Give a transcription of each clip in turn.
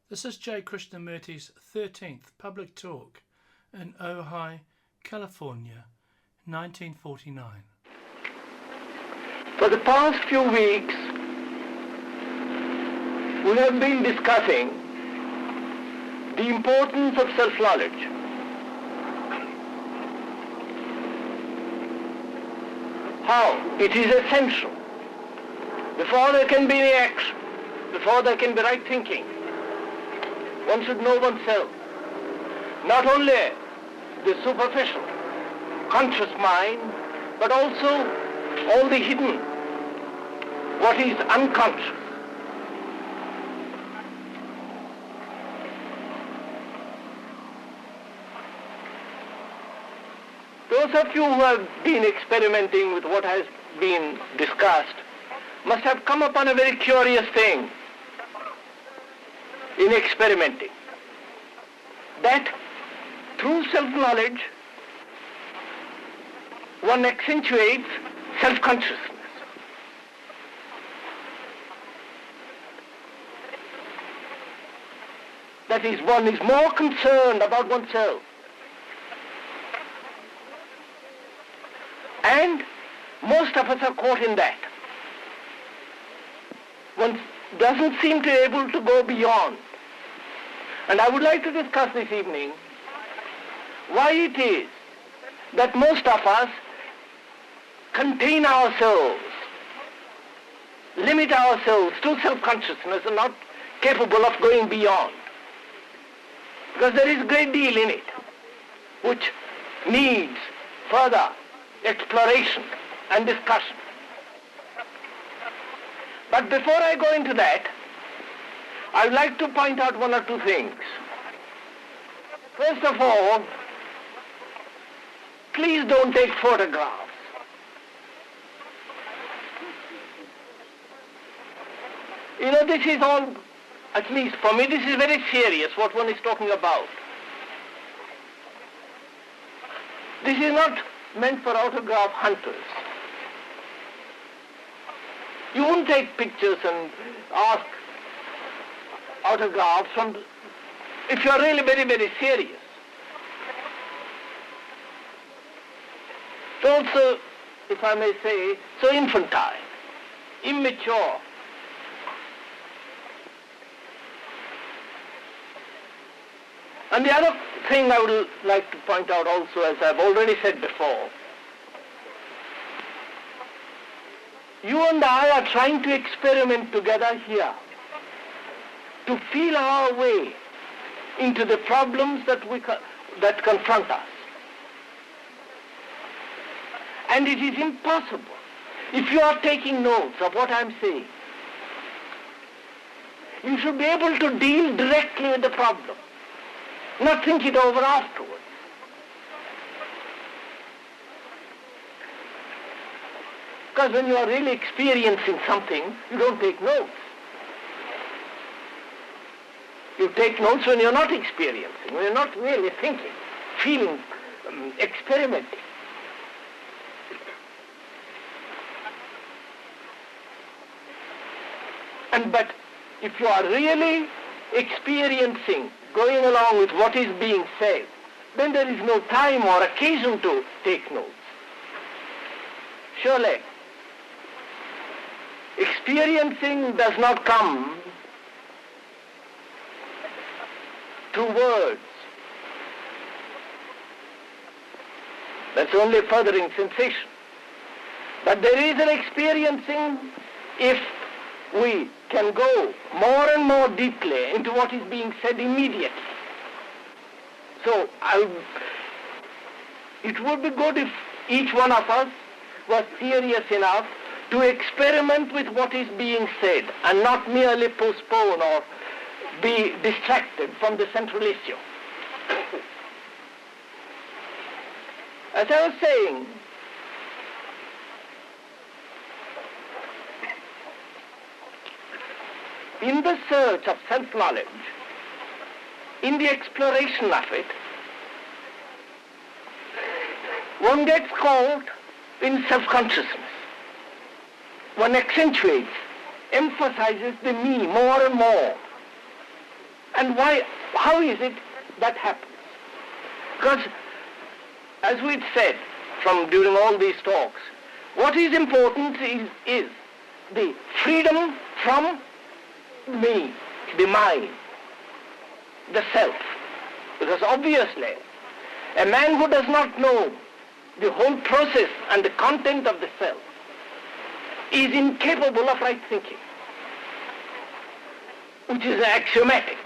This is J. Krishnamurti's 13th public talk in Ojai, California, 1949. For the past few weeks, we have been discussing the importance of self-knowledge. How it is essential. Before there can be any action, before there can be right thinking, one should know oneself. Not only the superficial, conscious mind, but also all the hidden, what is unconscious. Those of you who have been experimenting with what has been discussed must have come upon a very curious thing in experimenting, that through self-knowledge one accentuates self-consciousness. That is, one is more concerned about oneself. And most of us are caught in that. One doesn't seem to be able to go beyond. And I would like to discuss this evening why it is that most of us contain ourselves, limit ourselves to self-consciousness and not capable of going beyond. Because there is a great deal in it which needs further exploration and discussion. But before I go into that, I would like to point out one or two things. First of all, please don't take photographs. You know, this is all, at least for me, this is very serious, what one is talking about. This is not meant for autograph hunters. You won't take pictures and ask autographs from, if you're really very, very serious. It's also, if I may say, so infantile, immature. And the other thing I would like to point out also, as I've already said before, you and I are trying to experiment together here to feel our way into the problems that confront us. And it is impossible, if you are taking notes of what I'm saying, you should be able to deal directly with the problem, not think it over afterwards. Because when you are really experiencing something, you don't take notes. You take notes when you're not experiencing, when you're not really thinking, feeling, experimenting. But if you are really experiencing, going along with what is being said, then there is no time or occasion to take notes. Surely, experiencing does not come through words. That's only furthering sensation. But there is an experiencing if we can go more and more deeply into what is being said immediately. So it would be good if each one of us was serious enough to experiment with what is being said and not merely postpone or be distracted from the central issue. As I was saying, in the search of self-knowledge, in the exploration of it, one gets caught in self-consciousness. One accentuates, emphasizes the me more and more. And why? How is it that happens? Because, as we've said from during all these talks, what is important is the freedom from me, the mind, the self. Because obviously, a man who does not know the whole process and the content of the self is incapable of right thinking, which is axiomatic.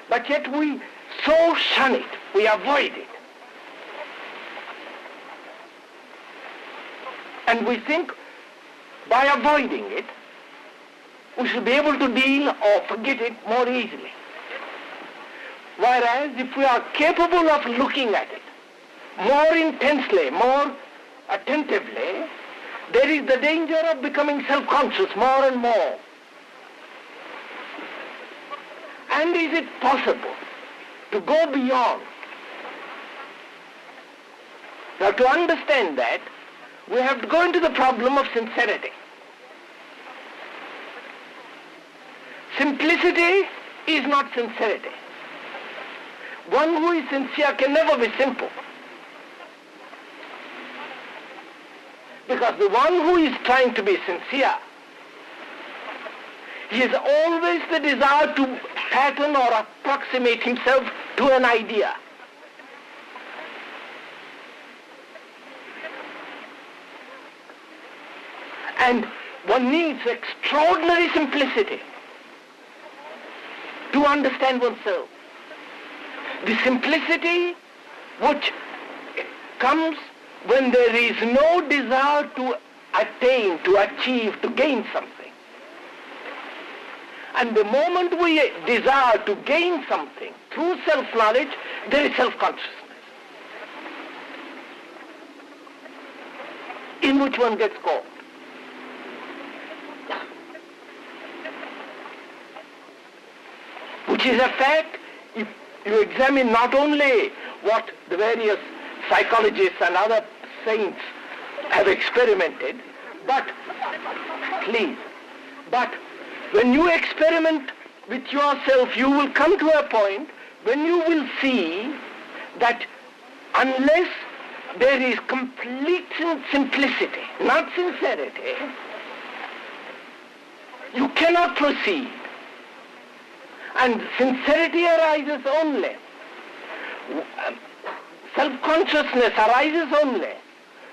But yet we so shun it, we avoid it. And we think by avoiding it, we should be able to deal or forget it more easily. Whereas if we are capable of looking at it more intensely, more attentively, there is the danger of becoming self-conscious more and more. And is it possible to go beyond? Now, to understand that, we have to go into the problem of sincerity. Simplicity is not sincerity. One who is sincere can never be simple. Because the one who is trying to be sincere, he has always the desire to pattern or approximate himself to an idea. And one needs extraordinary simplicity to understand oneself. The simplicity which comes when there is no desire to attain, to achieve, to gain something. And the moment we desire to gain something through self-knowledge, there is self-consciousness, in which one gets caught. Which is a fact if you examine not only what the various psychologists and other saints have experimented, but when you experiment with yourself, you will come to a point when you will see that unless there is complete simplicity, not sincerity, you cannot proceed. And sincerity arises only, self-consciousness arises only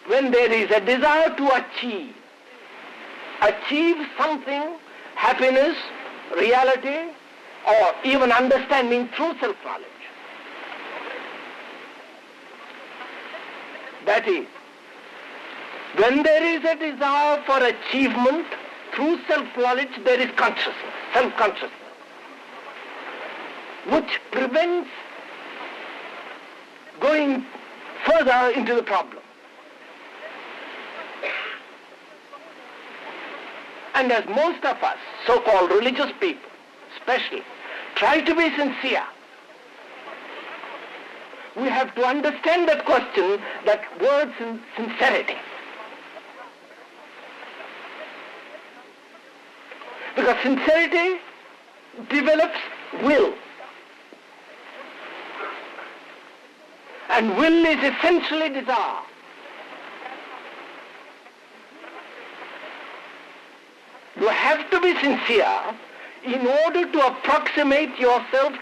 when there is a desire to achieve something, happiness, reality, or even understanding through self-knowledge. That is, when there is a desire for achievement through self-knowledge, there is consciousness, self-consciousness, which prevents going further into the problem. And as most of us, so-called religious people, especially, try to be sincere, we have to understand that question, that word sincerity. Because sincerity develops will. And will is essentially desire. You have to be sincere in order to approximate yourself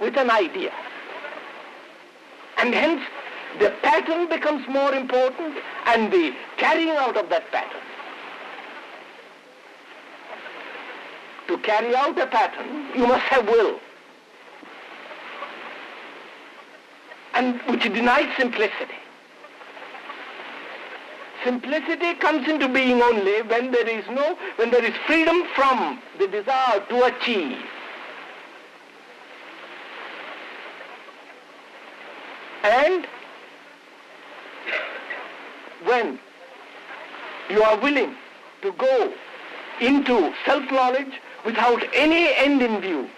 with an idea. And hence, the pattern becomes more important and the carrying out of that pattern. To carry out a pattern, you must have will. And which denies simplicity. Simplicity comes into being only when there is freedom from the desire to achieve. And when you are willing to go into self-knowledge without any end in view.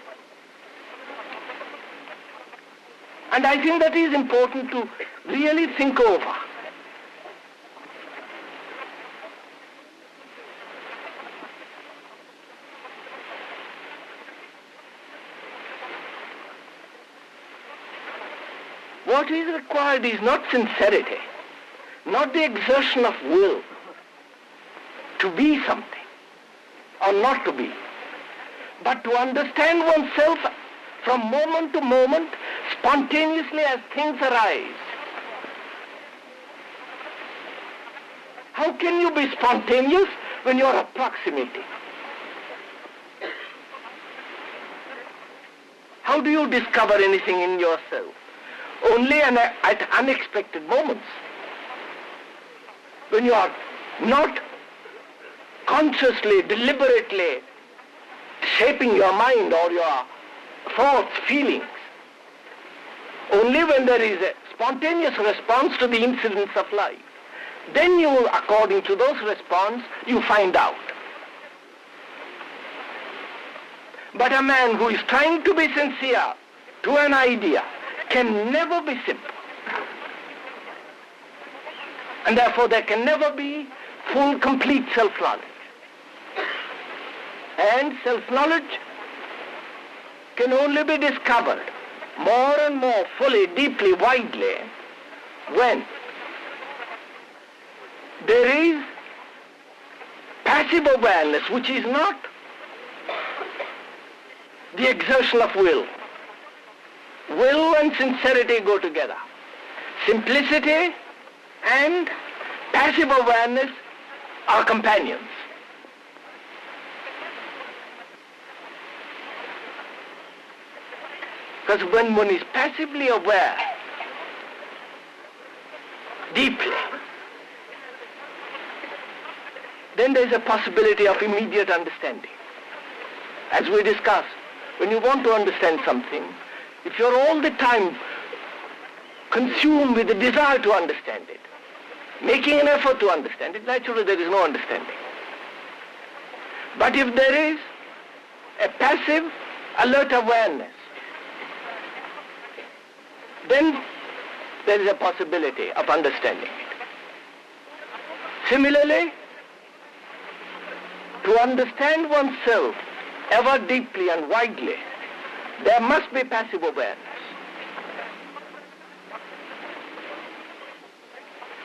And I think that is important to really think over. What is required is not sincerity, not the exertion of will to be something or not to be, but to understand oneself from moment to moment, spontaneously as things arise. How can you be spontaneous when you are approximating? How do you discover anything in yourself? Only at unexpected moments. When you are not consciously, deliberately shaping your mind or your thoughts, feelings. Only when there is a spontaneous response to the incidents of life. Then you, according to those responses, you find out. But a man who is trying to be sincere to an idea can never be simple. And therefore there can never be full, complete self-knowledge. And self-knowledge can only be discovered more and more fully, deeply, widely when there is passive awareness, which is not the exertion of will. Will and sincerity go together. Simplicity and passive awareness are companions. Because when one is passively aware, deeply, then there is a possibility of immediate understanding. As we discussed, when you want to understand something, if you're all the time consumed with the desire to understand it, making an effort to understand it, naturally there is no understanding. But if there is a passive, alert awareness, then there is a possibility of understanding it. Similarly, to understand oneself ever deeply and widely, there must be passive awareness,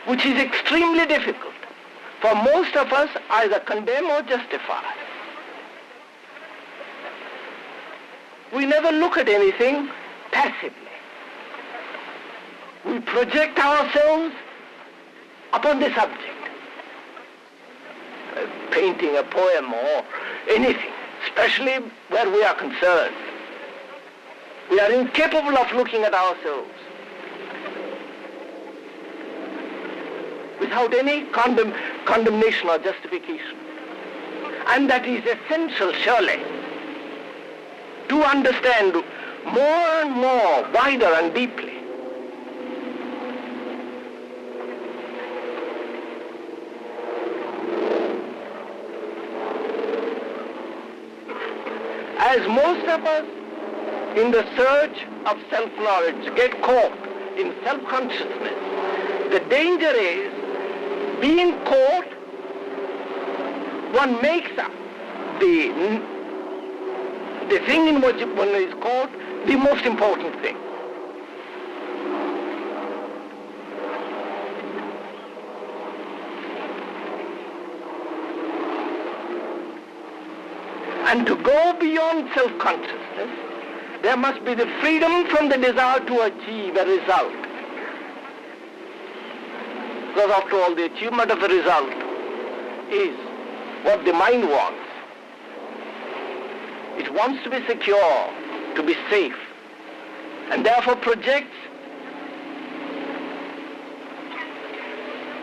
which is extremely difficult for most of us either condemn or justify. We never look at anything passively. We project ourselves upon the subject. Painting a poem or anything, especially where we are concerned. We are incapable of looking at ourselves without any condemnation or justification. And that is essential, surely, to understand more and more, wider and deeply. As most of us in the search of self-knowledge get caught in self-consciousness, the danger is being caught, one makes up the thing in which one is caught the most important thing. And to go beyond self-consciousness, there must be the freedom from the desire to achieve a result. Because after all, the achievement of a result is what the mind wants. It wants to be secure, to be safe, and therefore projects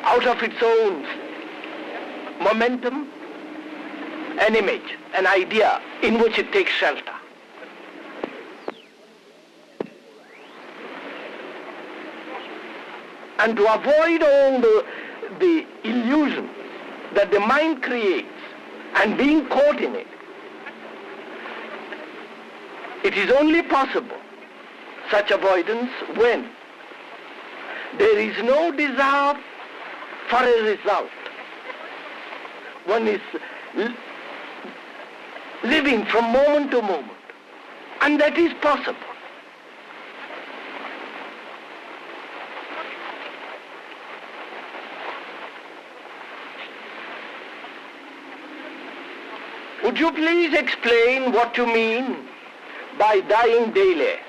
out of its own momentum an image, an idea in which it takes shelter. And to avoid all the illusions that the mind creates and being caught in it, it is only possible, such avoidance, when there is no desire for a result. One is living from moment to moment, and that is possible. Would you please explain what you mean by dying daily?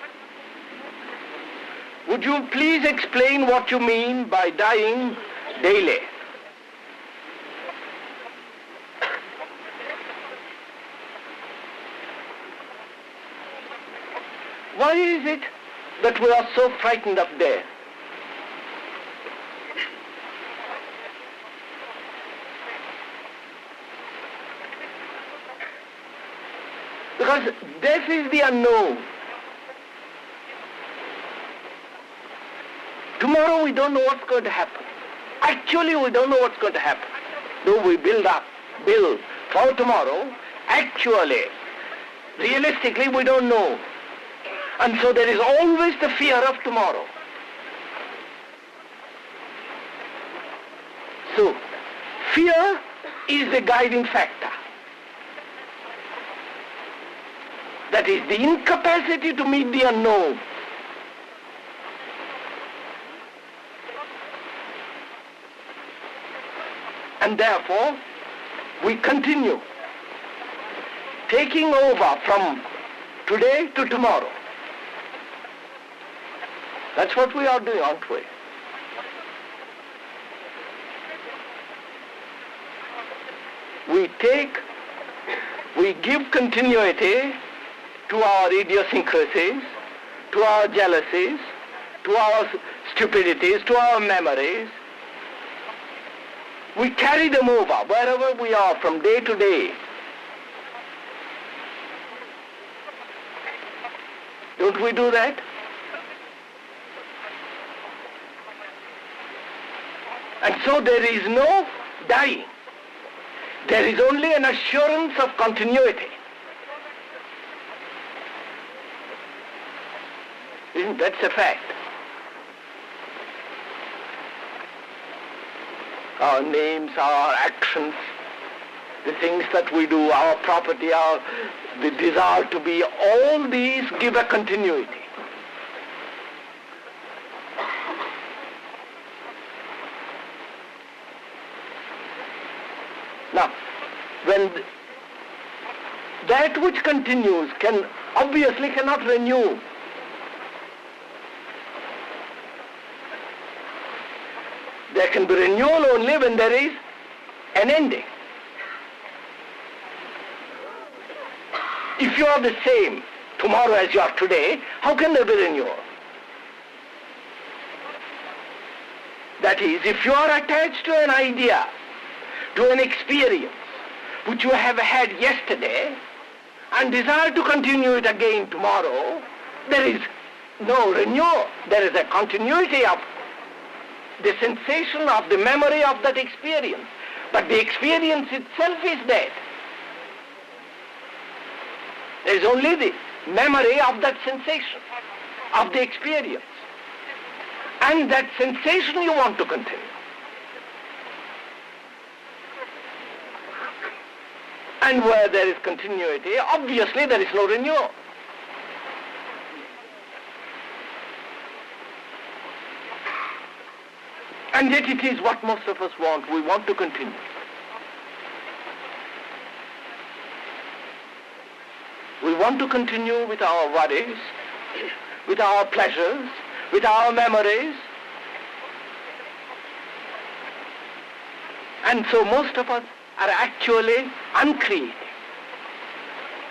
Would you please explain what you mean by dying daily? Why is it that we are so frightened of death? Because death is the unknown. Tomorrow we don't know what's going to happen. Actually we don't know what's going to happen. Though we build for tomorrow, actually, realistically we don't know. And so there is always the fear of tomorrow. So, fear is the guiding factor. That is the incapacity to meet the unknown. And therefore, we continue taking over from today to tomorrow. That's what we are doing, aren't we? We give continuity to our idiosyncrasies, to our jealousies, to our stupidities, to our memories. We carry them over wherever we are from day to day. Don't we do that? And so there is no dying. There is only an assurance of continuity. That's a fact. Our names, our actions, the things that we do, our property, the desire to be, all these give a continuity. Now, when that which continues obviously cannot renew. There can be renewal only when there is an ending. If you are the same tomorrow as you are today, how can there be renewal? That is, if you are attached to an idea, to an experience which you have had yesterday and desire to continue it again tomorrow, there is no renewal. There is a continuity of the sensation of the memory of that experience. But the experience itself is dead. There is only the memory of that sensation, of the experience. And that sensation you want to continue. And where there is continuity, obviously there is no renewal. And yet it is what most of us want. We want to continue. We want to continue with our worries, with our pleasures, with our memories. And so most of us are actually uncreative.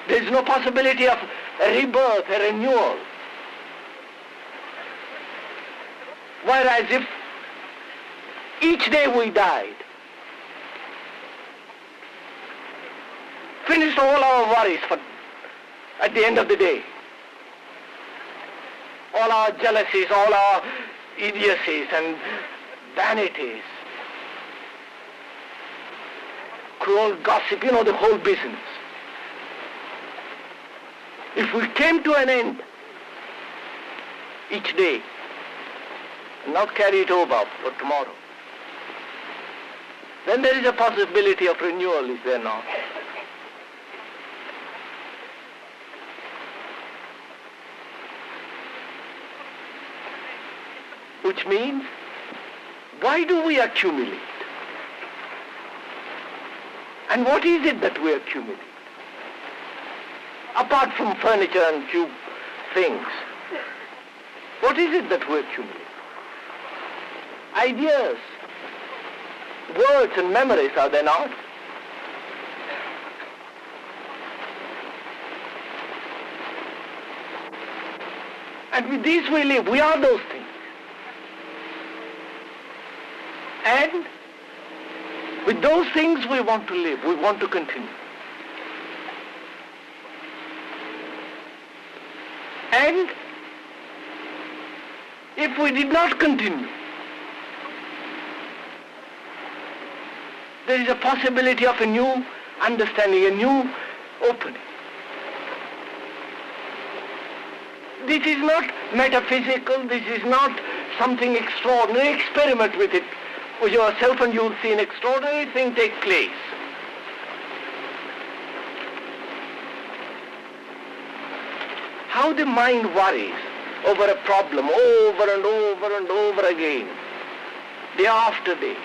There is no possibility of a rebirth, a renewal. Whereas if each day we died, finished all our worries at the end of the day, all our jealousies, all our idiocies and vanities, cruel gossip, the whole business. If we came to an end each day and not carry it over for tomorrow, then there is a possibility of renewal, is there not? Which means, why do we accumulate? And what is it that we accumulate? apart from furniture and few things. What is it that we accumulate? Ideas, words and memories, are they not? And with these we live. We are those things. And with those things we want to live. We want to continue. And if we did not continue, there is a possibility of a new understanding, a new opening. This is not metaphysical, this is not something extraordinary. Experiment with it with yourself and you'll see an extraordinary thing take place. How the mind worries over a problem over and over and over again, day after day.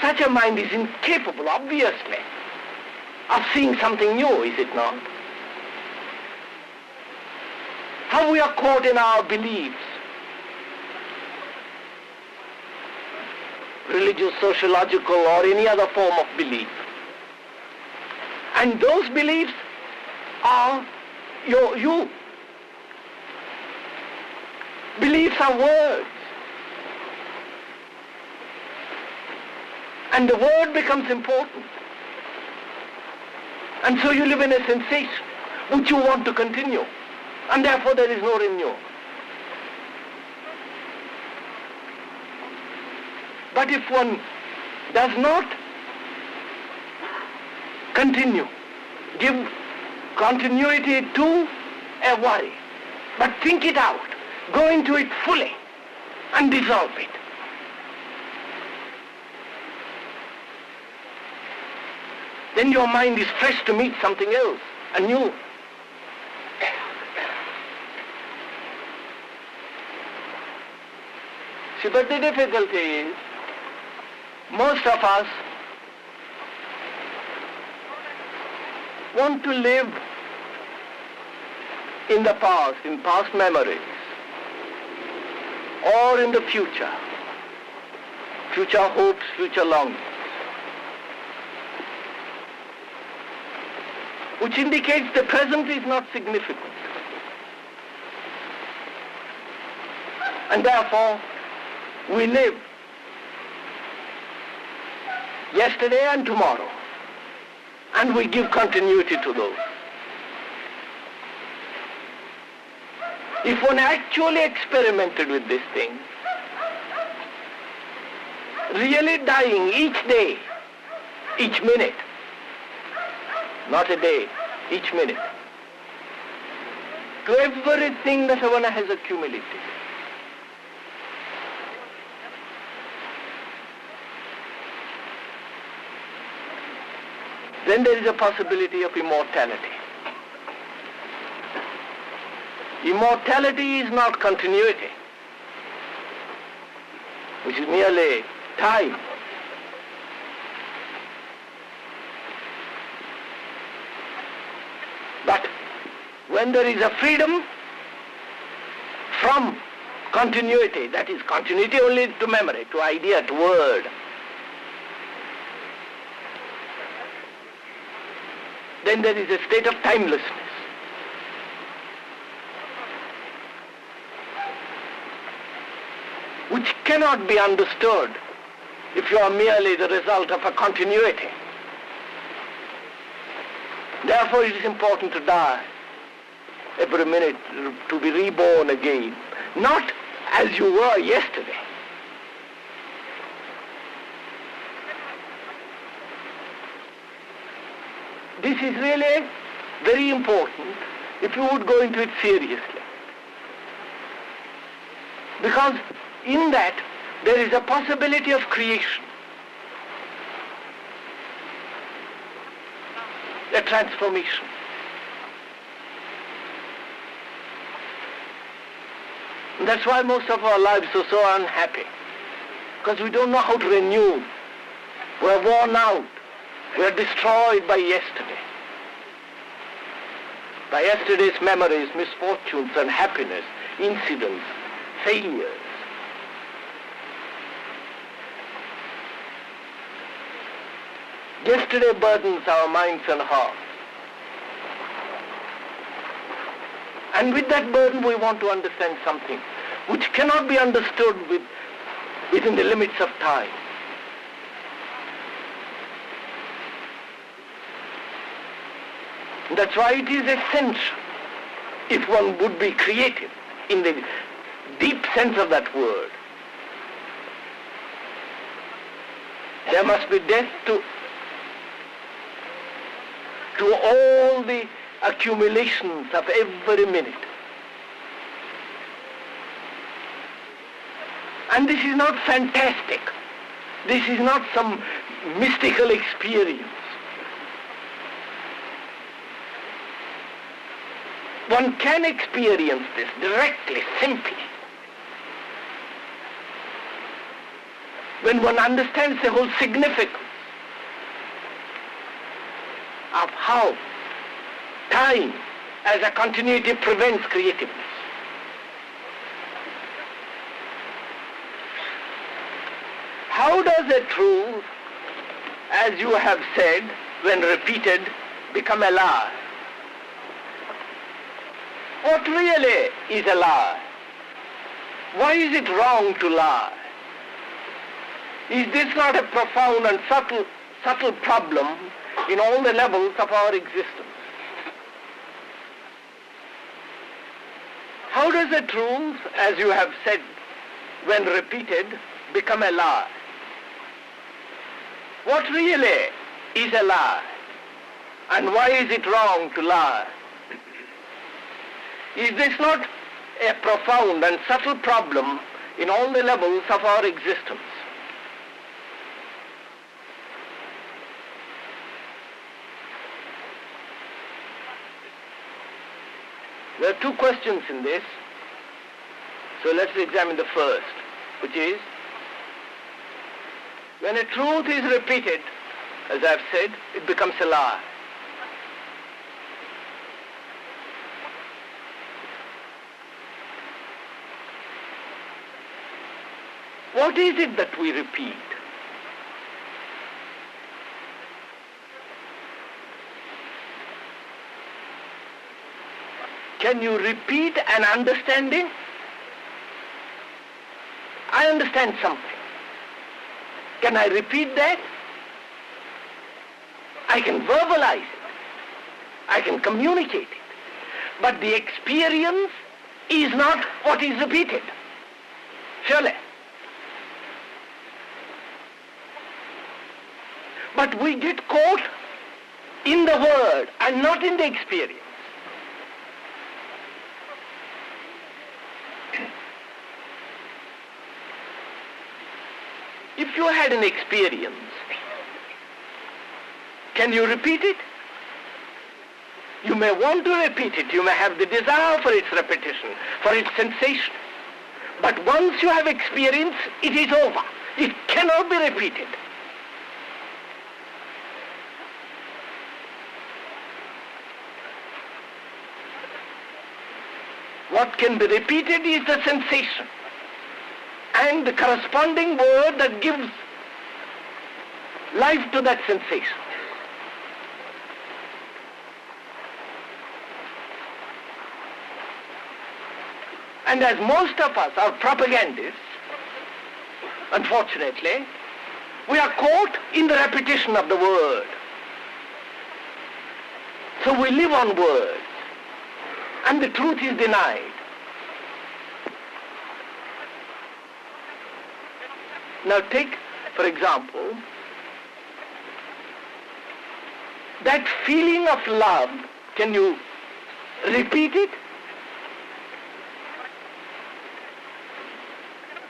Such a mind is incapable, obviously, of seeing something new, is it not? How we are caught in our beliefs, religious, sociological, or any other form of belief. And those beliefs are you. Beliefs are words. And the word becomes important. And so you live in a sensation which you want to continue. And therefore there is no renewal. But if one does not continue, give continuity to a worry, but think it out, go into it fully and dissolve it, then your mind is fresh to meet something else, anew. See, but the difficulty is, most of us want to live in the past, in past memories, or in the future, future hopes, future longings, which indicates the present is not significant. And therefore, we live yesterday and tomorrow, and we give continuity to those. If one actually experimented with this thing, really dying each day, each minute, not a day, each minute, to everything that one has accumulated, then there is a possibility of immortality. Immortality is not continuity, which is merely time. But when there is a freedom from continuity, that is continuity only to memory, to idea, to word, then there is a state of timelessness. Which cannot be understood if you are merely the result of a continuity. Therefore it is important to die every minute, to be reborn again, not as you were yesterday. This is really very important if you would go into it seriously. Because in that there is a possibility of creation, a transformation. And that's why most of our lives are so unhappy, because we don't know how to renew. We're worn out. We're destroyed by yesterday. by yesterday's memories, misfortunes and happiness, incidents, failures. Yesterday burdens our minds and hearts. And with that burden we want to understand something which cannot be understood within the limits of time. That's why it is essential, if one would be creative in the deep sense of that word, there must be death to all the accumulations of every minute. And this is not fantastic. This is not some mystical experience. One can experience this directly, simply, when one understands the whole significance of how time as a continuity prevents creativeness. How does a truth, as you have said, when repeated, become a lie? What really is a lie? Why is it wrong to lie? Is this not a profound and subtle problem in all the levels of our existence? How does a truth, as you have said, when repeated, become a lie? What really is a lie? And why is it wrong to lie? Is this not a profound and subtle problem in all the levels of our existence? There are two questions in this, so let's examine the first, which is, when a truth is repeated, as I've said, it becomes a lie. What is it that we repeat? Can you repeat an understanding? I understand something. Can I repeat that? I can verbalize it. I can communicate it. But the experience is not what is repeated. Surely. But we get caught in the word and not in the experience. If you had an experience, can you repeat it? You may want to repeat it. You may have the desire for its repetition, for its sensation. But once you have experience, it is over. It cannot be repeated. What can be repeated is the sensation and the corresponding word that gives life to that sensation. And as most of us are propagandists, unfortunately, we are caught in the repetition of the word. So we live on words, and the truth is denied. Now take, for example, that feeling of love. Can you repeat it?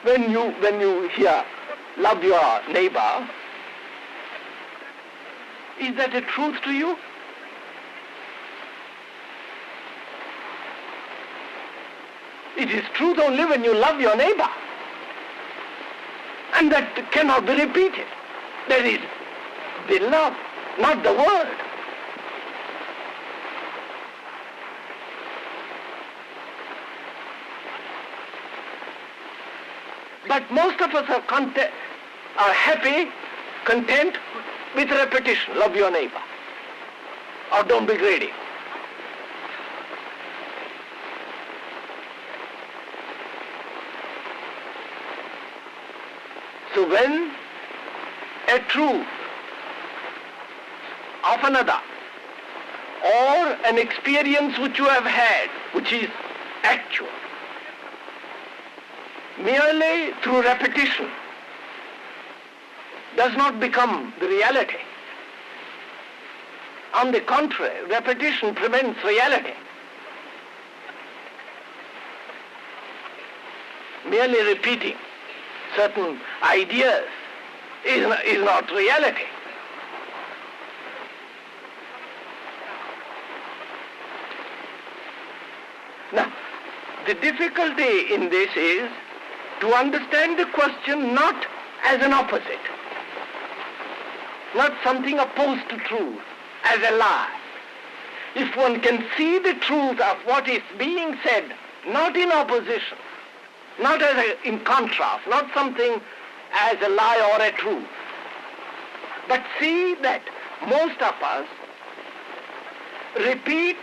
When you hear love your neighbor, is that a truth to you? It is truth only when you love your neighbor. And that cannot be repeated. That is the love, not the word. But most of us are happy, content with repetition. Love your neighbor. Or don't be greedy. So when a truth of another or an experience which you have had, which is actual, merely through repetition does not become the reality. On the contrary, repetition prevents reality. Merely repeating certain ideas is not reality. Now, the difficulty in this is to understand the question not as an opposite, not something opposed to truth, as a lie. If one can see the truth of what is being said, not in opposition, not in contrast, not something as a lie or a truth, but see that most of us repeat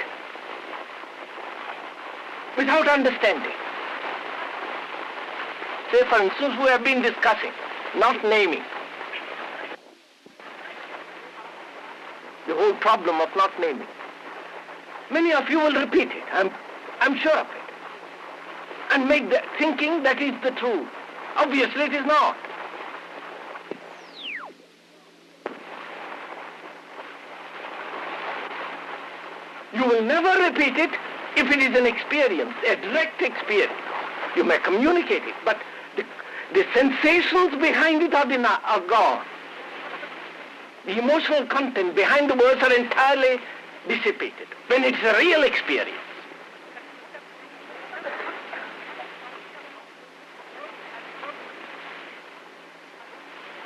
without understanding. Say, for instance, we have been discussing, not naming. The whole problem of not naming. Many of you will repeat it, I'm sure of it, and make the thinking that is the truth. Obviously it is not. You will never repeat it if it is an experience, a direct experience. You may communicate it, but the sensations behind it are gone. The emotional content behind the words are entirely dissipated when it's a real experience.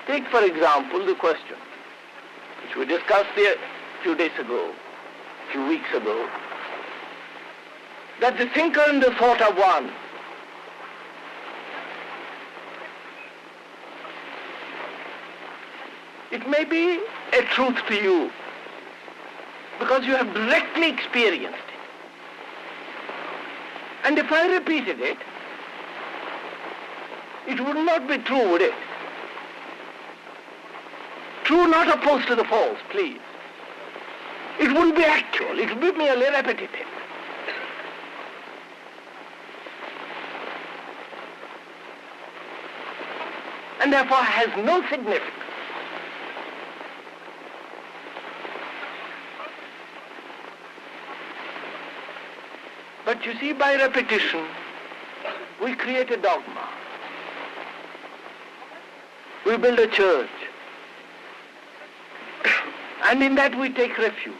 Take, for example, the question which we discussed a few days ago, a few weeks ago, that the thinker and the thought are one. It may be a truth to you because you have directly experienced it. And if I repeated it, it would not be true, would it? True not opposed to the false, please. It wouldn't be actual, it would be merely repetitive. And therefore has no significance. But you see, by repetition, we create a dogma. We build a church. And in that we take refuge.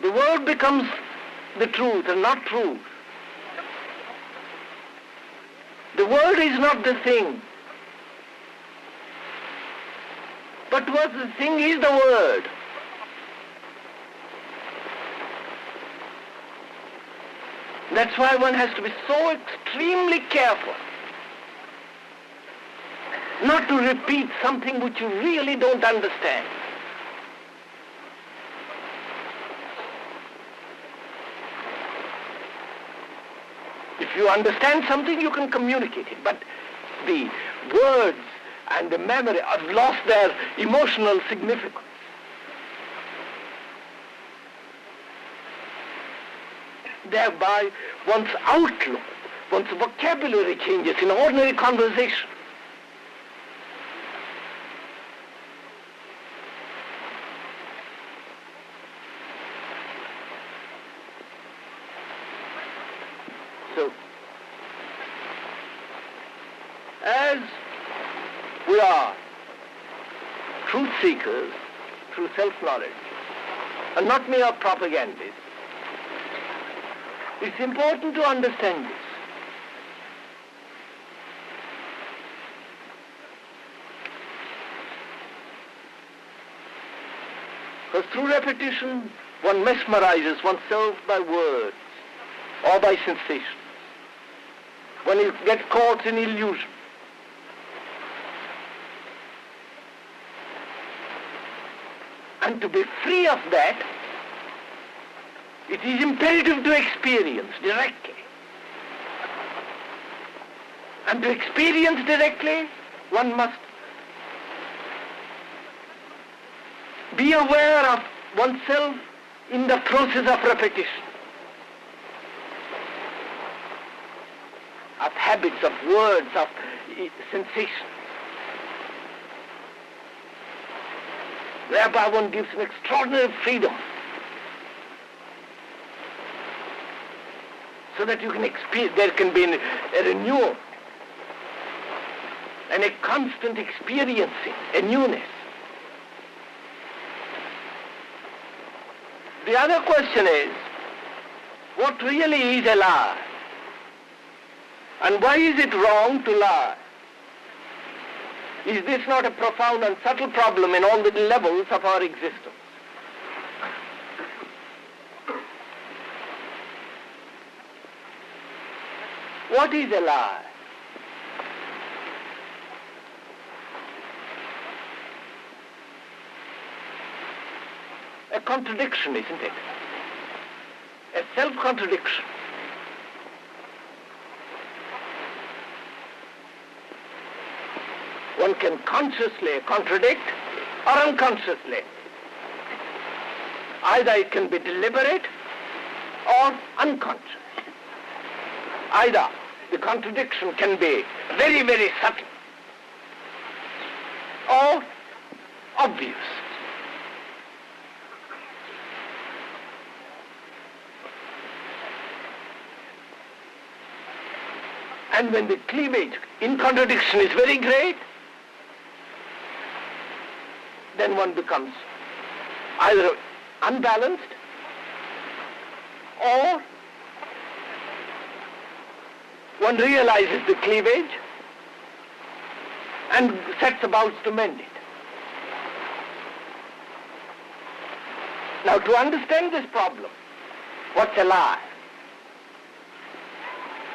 The word becomes the truth and not truth. The word is not the thing. But what the thing is the word. That's why one has to be so extremely careful not to repeat something which you really don't understand. If you understand something, you can communicate it, but the words and the memory have lost their emotional significance. Thereby, one's outlook, one's vocabulary changes in ordinary conversation. So, as we are truth seekers through self-knowledge, and not mere propagandists, it's important to understand this. Because through repetition, one mesmerizes oneself by words or by sensations. One gets caught in illusion. And to be free of that, it is imperative to experience directly. And to experience directly, one must be aware of oneself in the process of repetition, of habits, of words, of sensations. Thereby one gives an extraordinary freedom so that you can experience, there can be a renewal and a constant experiencing, a newness. The other question is, what really is a lie? And why is it wrong to lie? Is this not a profound and subtle problem in all the levels of our existence? What is a lie? A contradiction, isn't it? A self-contradiction. One can consciously contradict or unconsciously. Either it can be deliberate or unconscious. Either the contradiction can be very, very subtle or obvious. And when the cleavage in contradiction is very great, then one becomes either unbalanced or one realizes the cleavage and sets about to mend it. Now, to understand this problem, what's a lie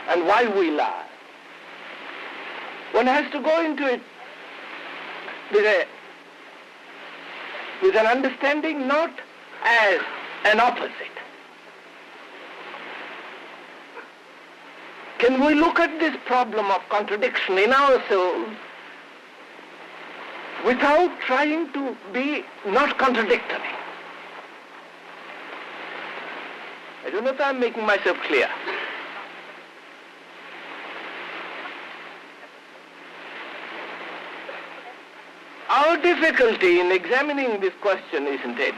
and why we lie, one has to go into it with an understanding not as an opposite. Can we look at this problem of contradiction in ourselves without trying to be not contradictory? I don't know if I'm making myself clear. Our difficulty in examining this question, isn't it?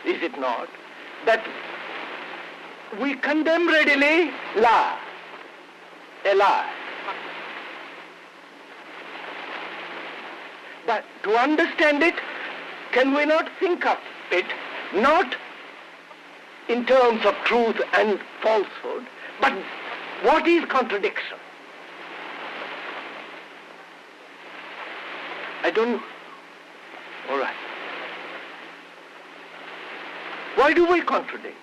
Is it not? That we condemn readily lie, a lie. But to understand it, can we not think of it not in terms of truth and falsehood, but what is contradiction? All right. Why do we contradict?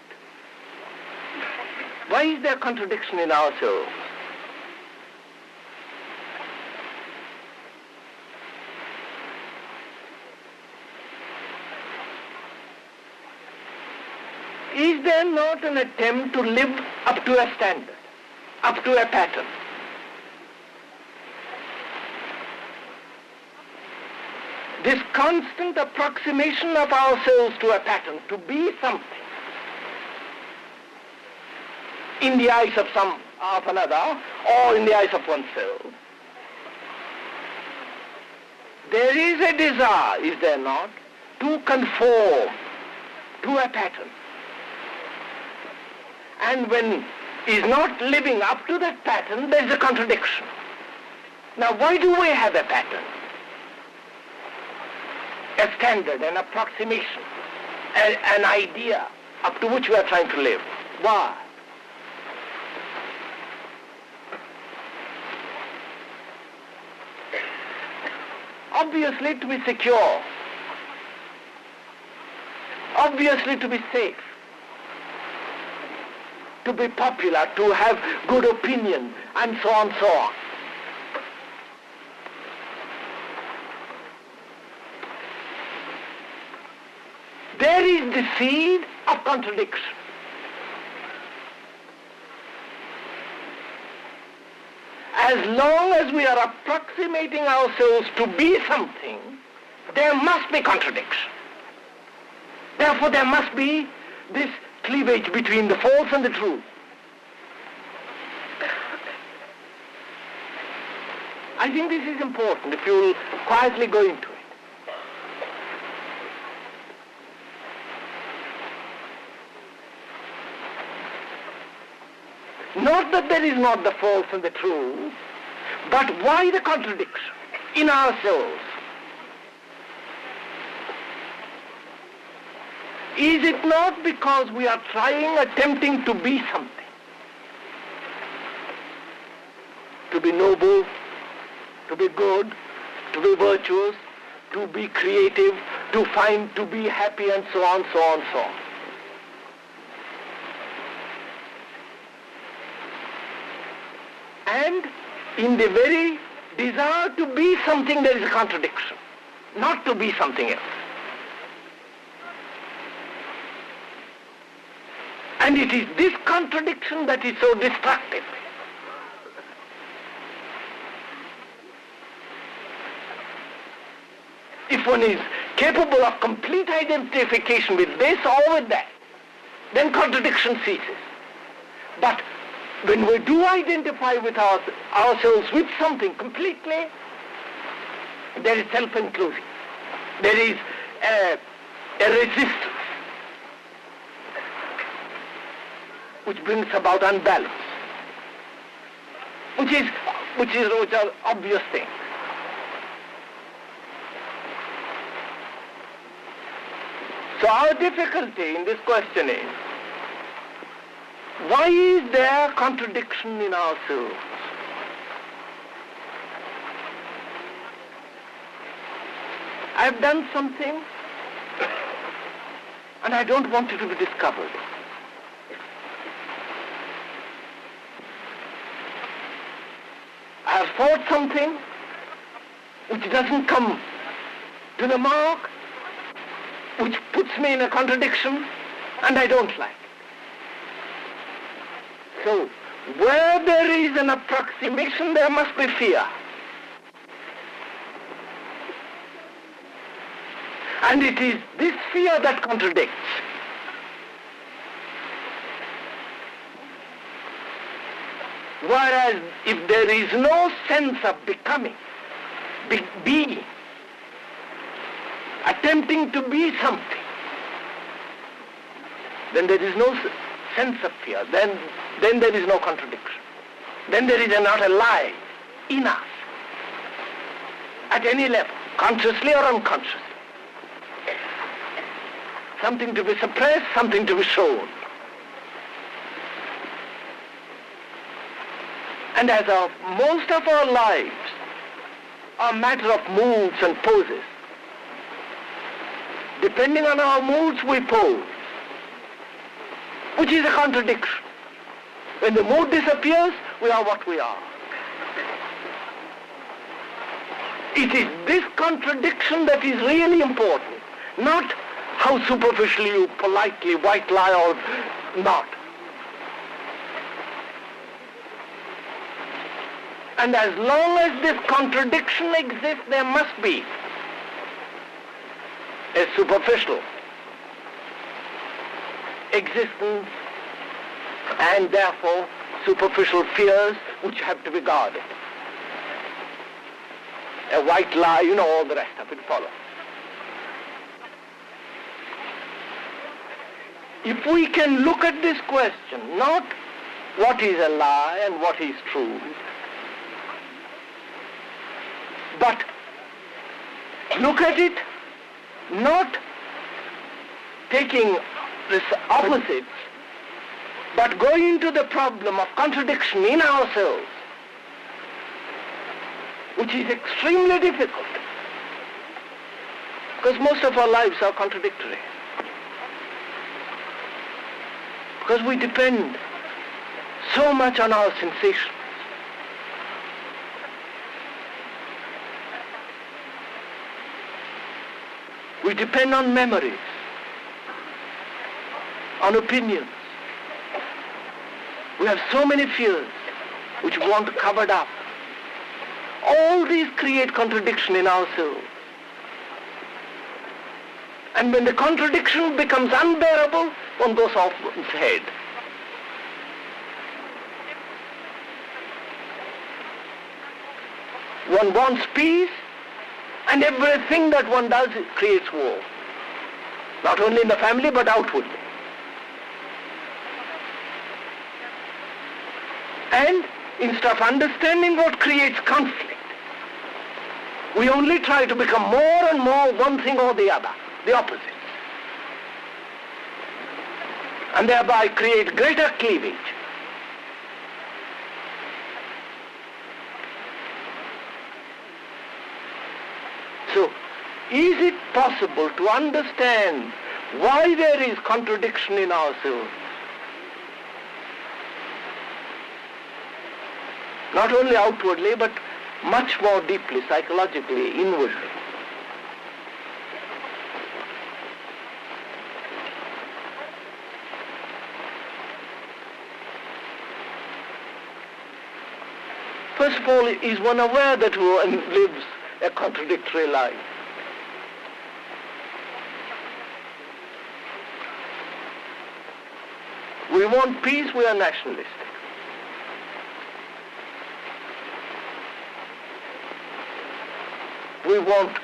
Why is there contradiction in ourselves? Is there not an attempt to live up to a standard, up to a pattern? This constant approximation of ourselves to a pattern, to be something in the eyes of another or in the eyes of oneself. There is a desire, is there not, to conform to a pattern. And when is not living up to that pattern, there is a contradiction. Now, why do we have a pattern? A standard, an approximation, an idea up to which we are trying to live. Why? Obviously to be secure. Obviously to be safe. to be popular, to have good opinion, and so on, so on. There is the seed of contradiction. As long as we are approximating ourselves to be something, there must be contradiction. Therefore, there must be this cleavage between the false and the true. I think this is important if you will quietly go into it. Not that there is not the false and the true, but why the contradiction in ourselves? Is it not because we are attempting to be something? To be noble, to be good, to be virtuous, to be creative, to be happy, and so on, so on, so on. And in the very desire to be something, there is a contradiction, not to be something else. And it is this contradiction that is so destructive. If one is capable of complete identification with this or with that, then contradiction ceases. But when we do identify with ourselves with something completely, there is self-enclosing. There is a resistance which brings about unbalance, which are obvious things. So our difficulty in this question is, why is there contradiction in ourselves? I have done something and I don't want it to be discovered. I have thought something which doesn't come to the mark, which puts me in a contradiction, and I don't like it. So, where there is an approximation, there must be fear. And it is this fear that contradicts. Whereas if there is no sense of becoming, being, attempting to be something, then there is no sense of fear. Then there is no contradiction. Then there is not a lie in us at any level, consciously or unconsciously. Something to be suppressed, something to be shown. And as most of our lives are a matter of moods and poses, depending on our moods we pose, which is a contradiction. When the mood disappears, we are what we are. It is this contradiction that is really important, not how superficially you politely white lie or not. And as long as this contradiction exists, there must be a superficial existence and therefore superficial fears which have to be guarded. A white lie, all the rest of it follows. If we can look at this question, not what is a lie and what is true, but look at it not taking this opposites, but going into the problem of contradiction in ourselves, which is extremely difficult, because most of our lives are contradictory. Because we depend so much on our sensations. We depend on memories, on opinions. We have so many fears which we want covered up. All these create contradiction in ourselves. And when the contradiction becomes unbearable, one goes off one's head. One wants peace, and everything that one does creates war. Not only in the family, but outwardly. And instead of understanding what creates conflict, we only try to become more and more one thing or the other, the opposite. And thereby create greater cleavage. So, is it possible to understand why there is contradiction in ourselves? Not only outwardly, but much more deeply, psychologically, inwardly. First of all, is one aware that one lives a contradictory life? We want peace, we are nationalistic. We want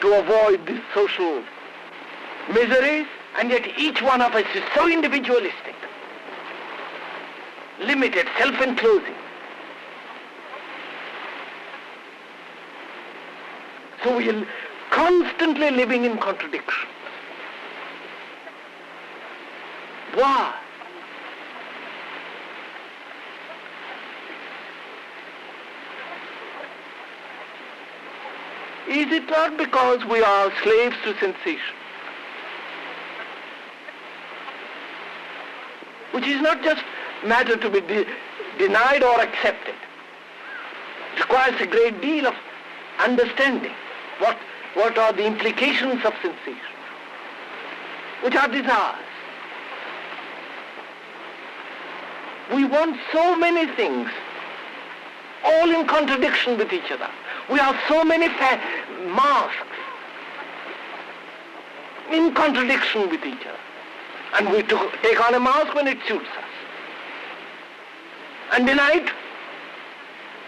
to avoid these social miseries, and yet each one of us is so individualistic, limited, self-enclosing. So we are constantly living in contradiction. Why? Is it not because we are slaves to sensation? Which is not just matter to be denied or accepted. It requires a great deal of understanding. What are the implications of sensation? Which are desires. We want so many things, all in contradiction with each other. We have so many masks in contradiction with each other. And we take on a mask when it suits us. And deny it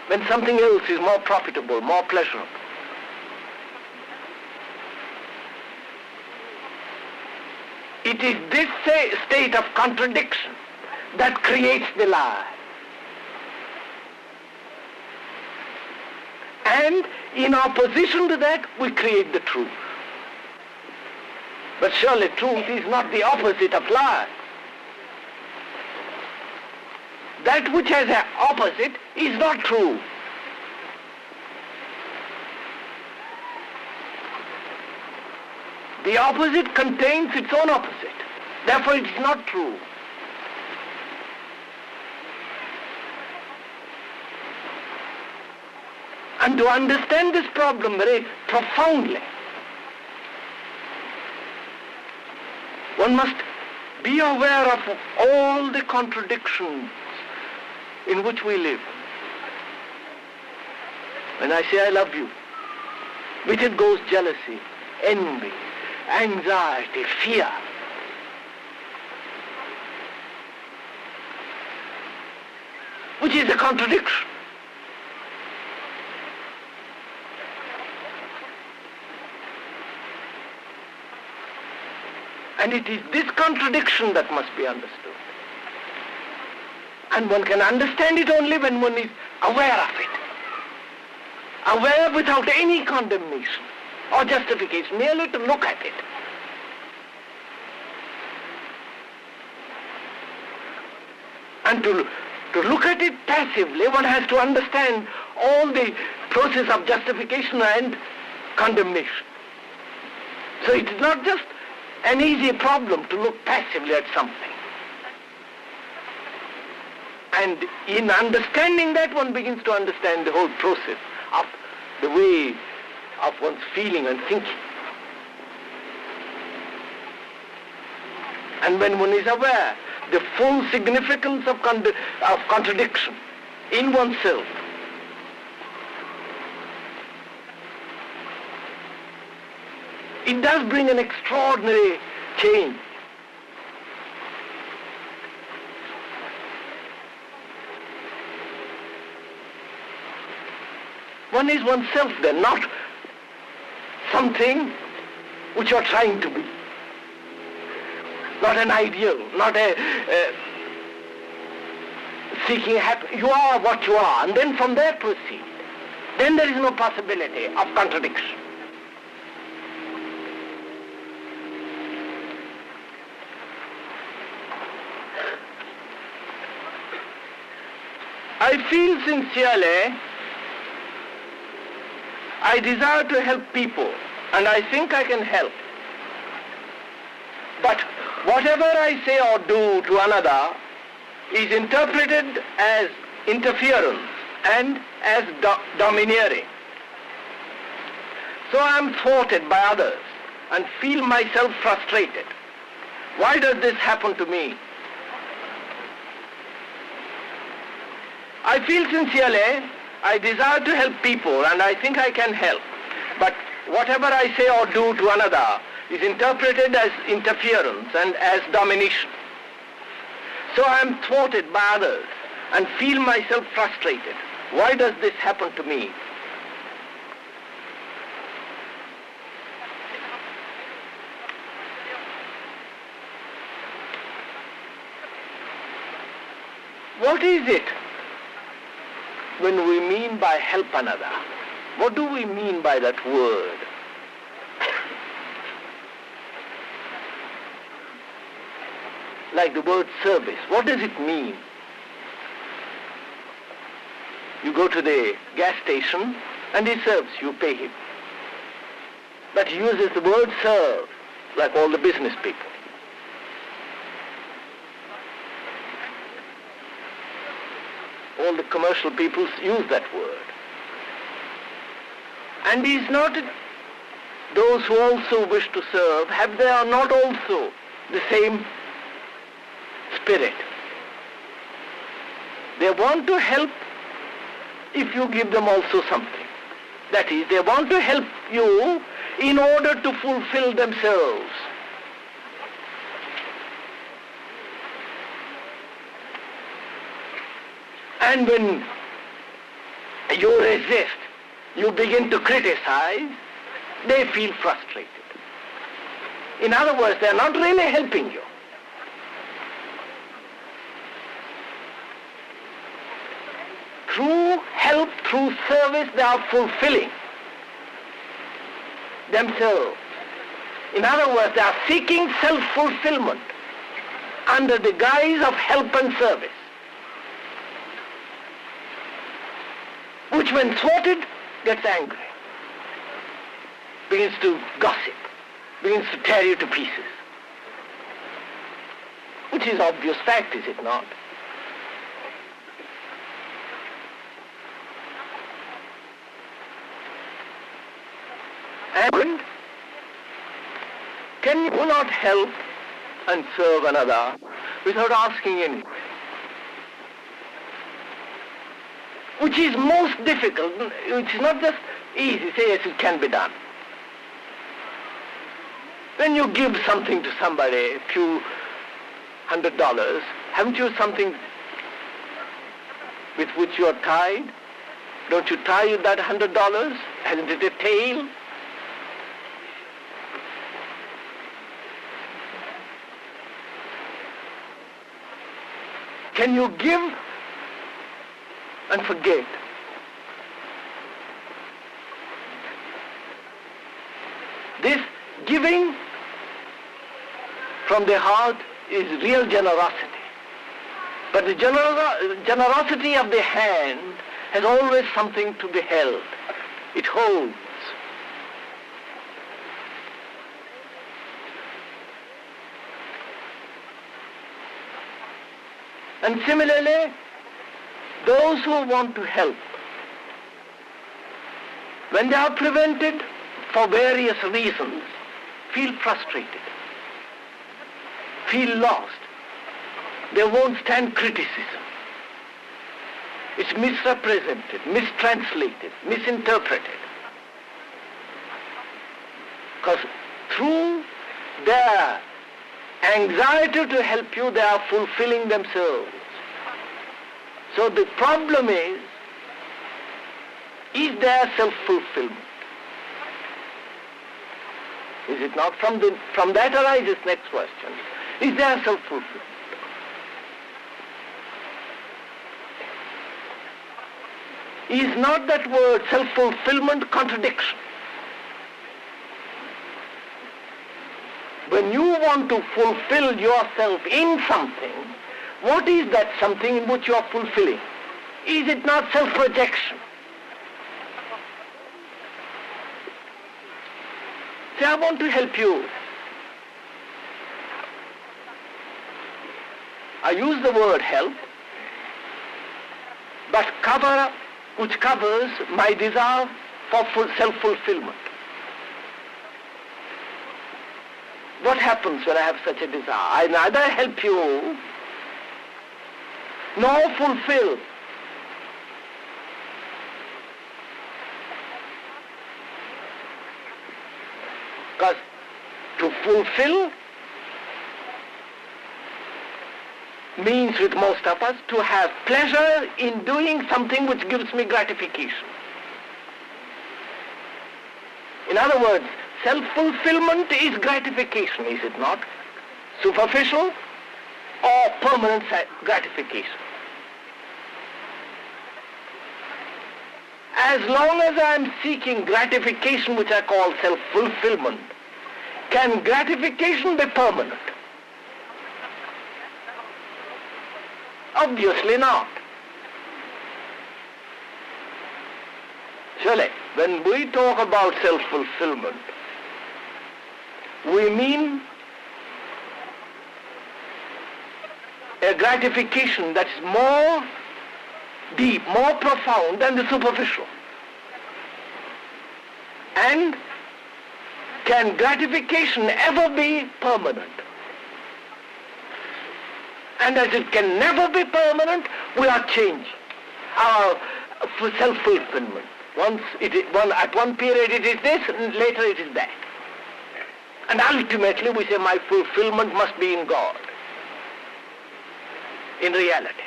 when something else is more profitable, more pleasurable. It is this state of contradiction that creates the lie. And in opposition to that, we create the truth. But surely truth is not the opposite of lie. That which has an opposite is not true. The opposite contains its own opposite. Therefore it is not true. And to understand this problem very profoundly, one must be aware of all the contradictions in which we live. When I say I love you, with it goes jealousy, envy, anxiety, fear. Which is a contradiction. And it is this contradiction that must be understood. And one can understand it only when one is aware of it. Aware without any condemnation or justification, merely to look at it. And to look at it passively, one has to understand all the process of justification and condemnation. So it is not just an easy problem to look passively at something. And in understanding that, one begins to understand the whole process of the way of one's feeling and thinking. And when one is aware the full significance of contradiction in oneself, it does bring an extraordinary change. One is oneself then, not something which you are trying to be. Not an ideal, not a seeking happiness. You are what you are, and then from there proceed. Then there is no possibility of contradiction. I feel sincerely, I desire to help people, and I think I can help. But whatever I say or do to another is interpreted as interference and as domineering. So I am thwarted by others and feel myself frustrated. Why does this happen to me? I feel sincerely, I desire to help people and I think I can help. But whatever I say or do to another is interpreted as interference and as domination. So I am thwarted by others and feel myself frustrated. Why does this happen to me? What is it when we mean by help another? What do we mean by that word? Like the word service, what does it mean? You go to the gas station and he serves, you pay him. But he uses the word serve like all the business people. All the commercial people use that word. And is not those who also wish to serve, they are not also the same spirit. They want to help if you give them also something. That is, they want to help you in order to fulfill themselves. And when you resist, you begin to criticize, they feel frustrated. In other words, they are not really helping you. Through help, through service, they are fulfilling themselves. In other words, they are seeking self-fulfillment under the guise of help and service, which when thwarted, gets angry, begins to gossip, begins to tear you to pieces. Which is obvious fact, is it not? And can you not help and serve another without asking anything? Which is most difficult, which is not just easy, say yes, it can be done. When you give something to somebody, a few $100, haven't you something with which you are tied? Don't you tie that $100? Hasn't it a tail? Can you give and forget? This giving from the heart is real generosity. But the generosity of the hand has always something to be held. It holds. And similarly, those who want to help, when they are prevented for various reasons, feel frustrated, feel lost. They won't stand criticism. It's misrepresented, mistranslated, misinterpreted. Because through their anxiety to help you, they are fulfilling themselves. So the problem is there self-fulfillment? Is it not? From that arises next question. Is there self-fulfillment? Is not that word self-fulfillment contradiction? When you want to fulfill yourself in something, what is that something in which you are fulfilling? Is it not self-projection? Say, I want to help you. I use the word help, but which covers my desire for self-fulfillment. What happens when I have such a desire? I neither help you nor fulfill. Because to fulfill means with most of us to have pleasure in doing something which gives me gratification. In other words, self-fulfillment is gratification, is it not? Superficial or permanent gratification. As long as I am seeking gratification, which I call self-fulfillment, can gratification be permanent? Obviously not. Surely, when we talk about self-fulfillment, we mean a gratification that is more deep, more profound than the superficial. And can gratification ever be permanent? And as it can never be permanent, we are changing our self-fulfillment. At one period it is this, and later it is that. And ultimately we say my fulfillment must be in God, in reality.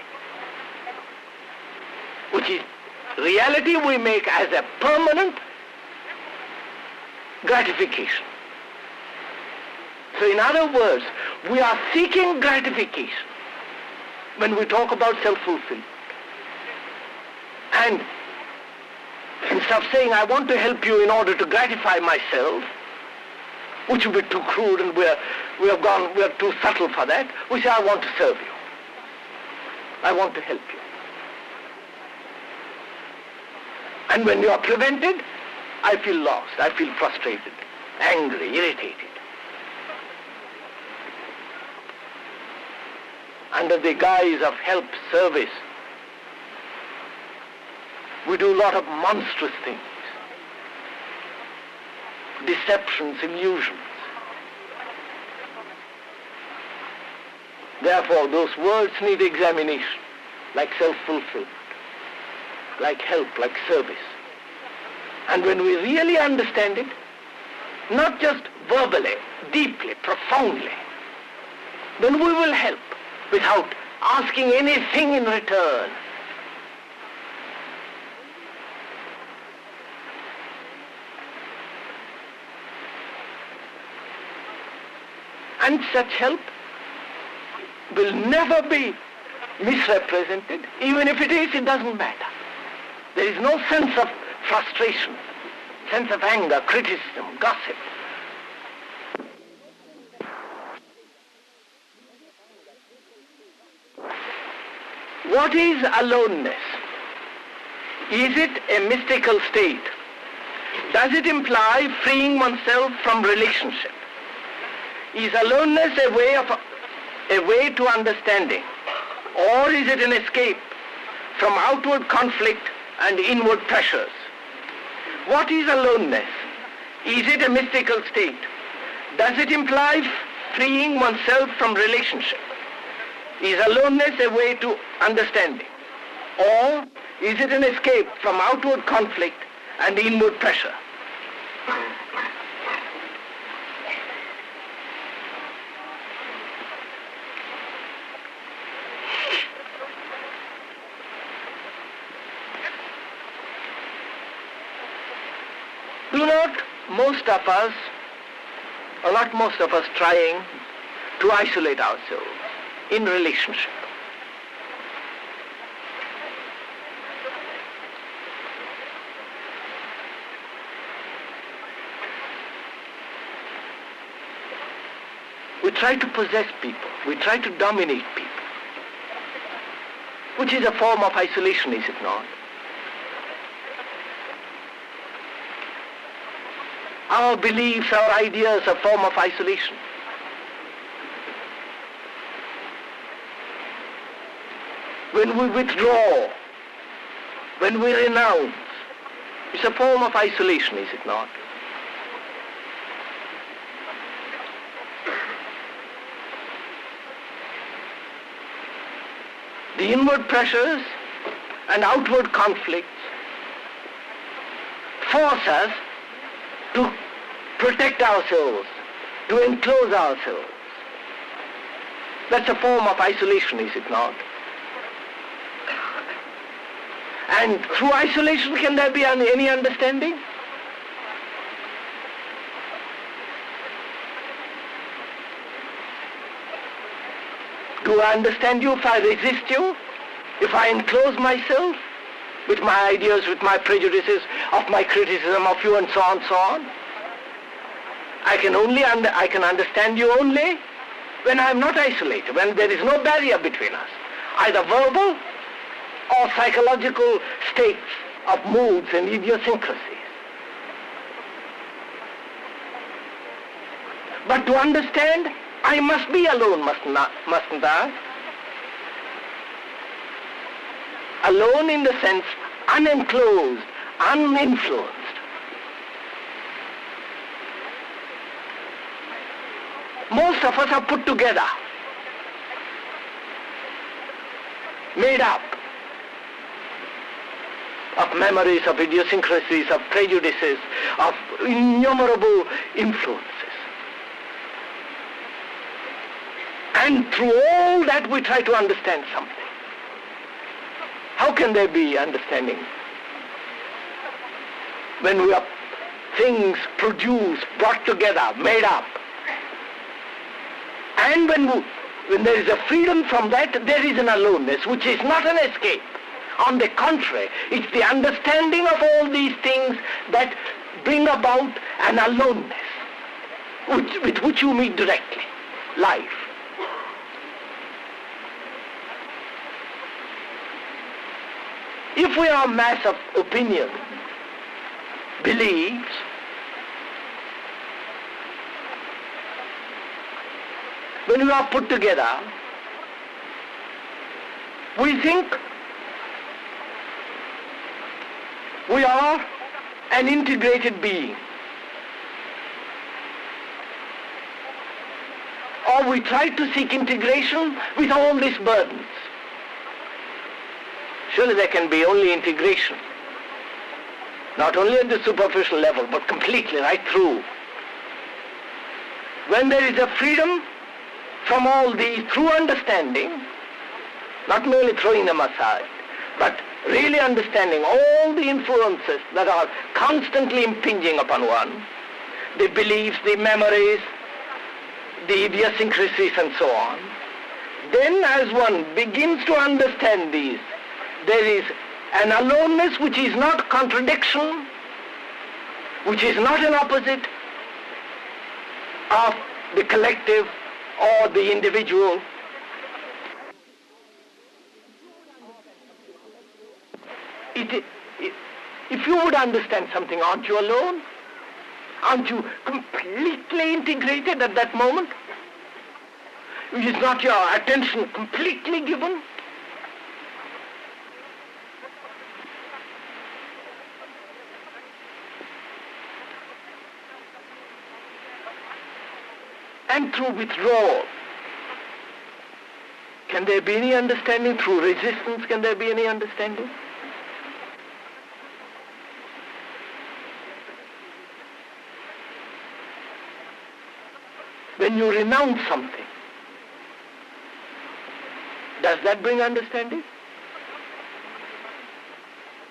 Which is reality we make as a permanent gratification. So in other words, we are seeking gratification when we talk about self-fulfillment. And instead of saying, I want to help you in order to gratify myself, which would be too crude and we are too subtle for that, we say, I want to serve you. I want to help you. And when you are prevented, I feel lost, I feel frustrated, angry, irritated. Under the guise of help, service, we do a lot of monstrous things. Deceptions, illusions. Therefore, those words need examination, like self-fulfillment, like help, like service. And when we really understand it, not just verbally, deeply, profoundly, then we will help without asking anything in return. And such help will never be misrepresented. Even if it is, it doesn't matter. There is no sense of frustration, sense of anger, criticism, gossip. What is aloneness? Is it a mystical state? Does it imply freeing oneself from relationship? Is aloneness a way to understanding? Or is it an escape from outward conflict and inward pressures. What is aloneness? Is it a mystical state? Does it imply freeing oneself from relationship? Is aloneness a way to understanding? Or is it an escape from outward conflict and inward pressure? Do not most of us, or not most of us, trying to isolate ourselves in relationship. We try to possess people. We try to dominate people, which is a form of isolation, is it not? Our beliefs, our ideas are a form of isolation. When we withdraw, when we renounce, it's a form of isolation, is it not? The inward pressures and outward conflicts force us to protect ourselves, to enclose ourselves. That's a form of isolation, is it not? And through isolation, can there be any understanding? Do I understand you if I resist you? If I enclose myself with my ideas, with my prejudices, of my criticism of you and so on, so on? I can understand you only when I am not isolated, when there is no barrier between us, either verbal or psychological states of moods and idiosyncrasies. But to understand, I must be alone, mustn't I? Alone in the sense unenclosed, uninfluenced. Most of us are put together, made up of memories, of idiosyncrasies, of prejudices, of innumerable influences. And through all that we try to understand something. How can there be understanding when we are things produced, brought together, made up? And when there is a freedom from that, there is an aloneness, which is not an escape. On the contrary, it's the understanding of all these things that bring about an aloneness, with which you meet directly, life. If we are a mass of opinion, beliefs, when we are put together, we think we are an integrated being. Or we try to seek integration with all these burdens. Surely there can be only integration, not only at the superficial level, but completely, right through. When there is a freedom from all these through understanding, not merely throwing them aside, but really understanding all the influences that are constantly impinging upon one, the beliefs, the memories, the idiosyncrasies and so on, then as one begins to understand these, there is an aloneness which is not contradiction, which is not an opposite of the collective or the individual. If you would understand something, aren't you alone? Aren't you completely integrated at that moment? Is not your attention completely given? and through withdrawal. Can there be any understanding? Through resistance, can there be any understanding? When you renounce something, does that bring understanding?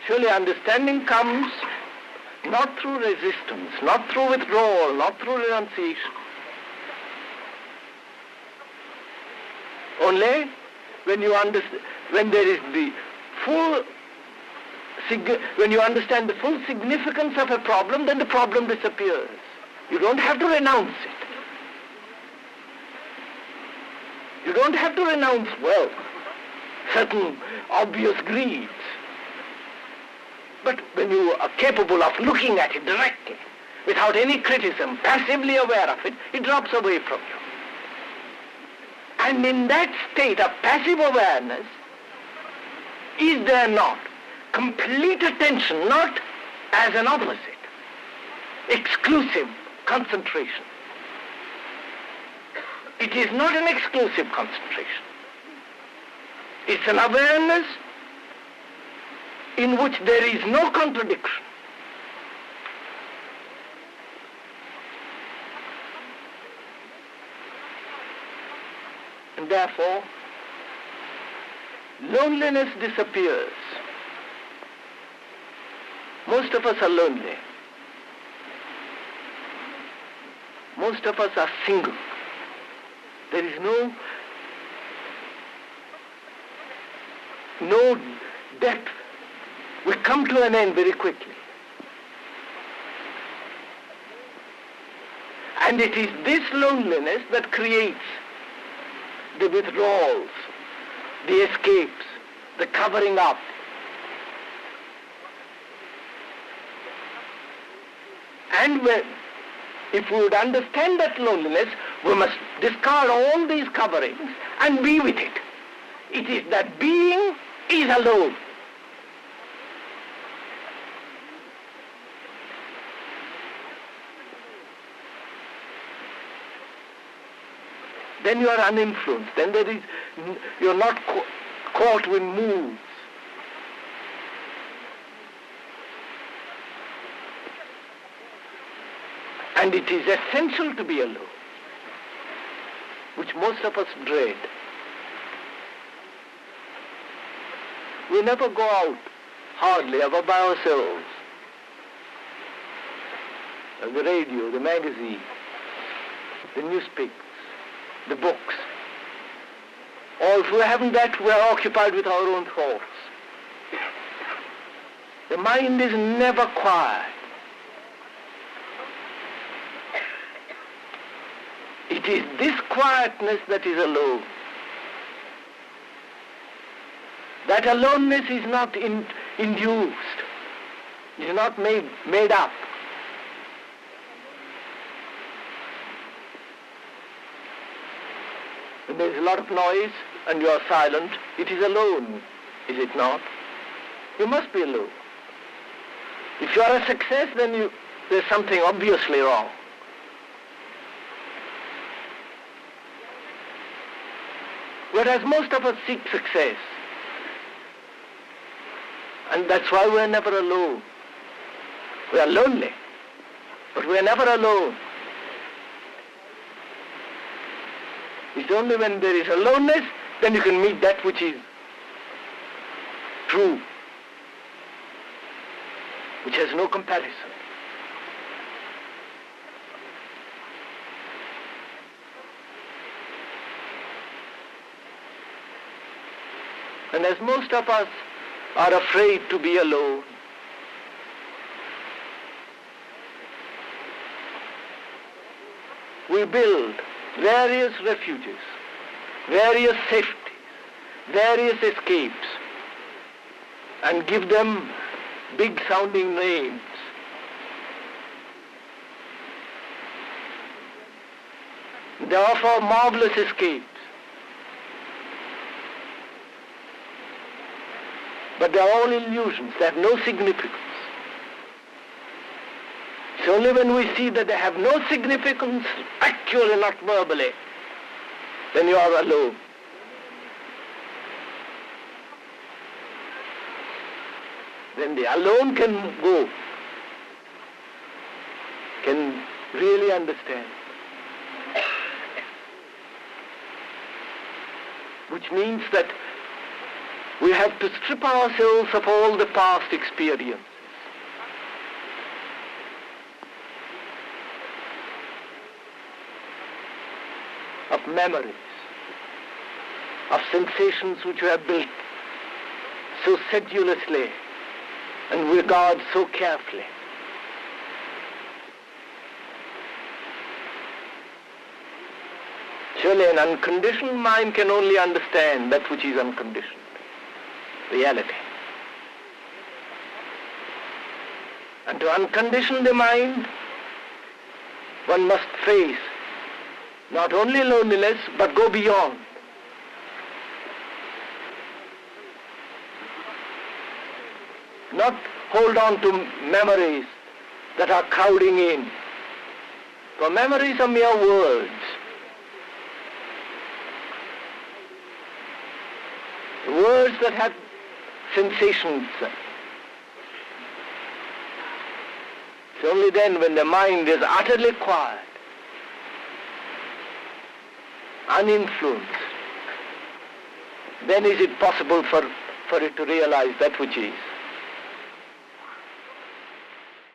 Surely understanding comes not through resistance, not through withdrawal, not through renunciation. Only when you understand, when there is the full, when you understand the full significance of a problem, then the problem disappears. You don't have to renounce it. You don't have to renounce wealth, certain obvious greeds. But when you are capable of looking at it directly, without any criticism, passively aware of it, it drops away from you. And in that state of passive awareness, is there not complete attention, not as an opposite, exclusive concentration? It is not an exclusive concentration. It's an awareness in which there is no contradiction. And therefore, loneliness disappears. Most of us are lonely. Most of us are single. There is no depth. We come to an end very quickly. And it is this loneliness that creates the withdrawals, the escapes, the covering up. And if we would understand that loneliness, we must discard all these coverings and be with it. It is that being is alone. Then you are uninfluenced. Then you are not caught with moods. And it is essential to be alone, which most of us dread. We never go out, hardly ever by ourselves. The radio, the magazine, the newspapers, the books. Or if we haven't that, we are occupied with our own thoughts. The mind is never quiet. It is this quietness that is alone. That aloneness is not induced. It is not made up. When there is a lot of noise and you are silent, it is alone, is it not? You must be alone. If you are a success, then there's something obviously wrong. Whereas most of us seek success. And that's why we're never alone. We are lonely, but we're never alone. It's only when there is aloneness, then you can meet that which is true, which has no comparison. And as most of us are afraid to be alone, we build various refuges, various safeties, various escapes, and give them big sounding names. They offer marvelous escapes. But they are all illusions. They have no significance. It's only when we see that they have no significance, actually not verbally, then you are alone. Then the alone can go, can really understand. Which means that we have to strip ourselves of all the past experience. Of memories, of sensations which we have built so sedulously and regard so carefully. Surely an unconditioned mind can only understand that which is unconditioned, reality. And to uncondition the mind, one must face not only loneliness, but go beyond. Not hold on to memories that are crowding in. For memories are mere words. Words that have sensations. It's only then when the mind is utterly quiet, uninfluenced, then is it possible for it to realize that which is.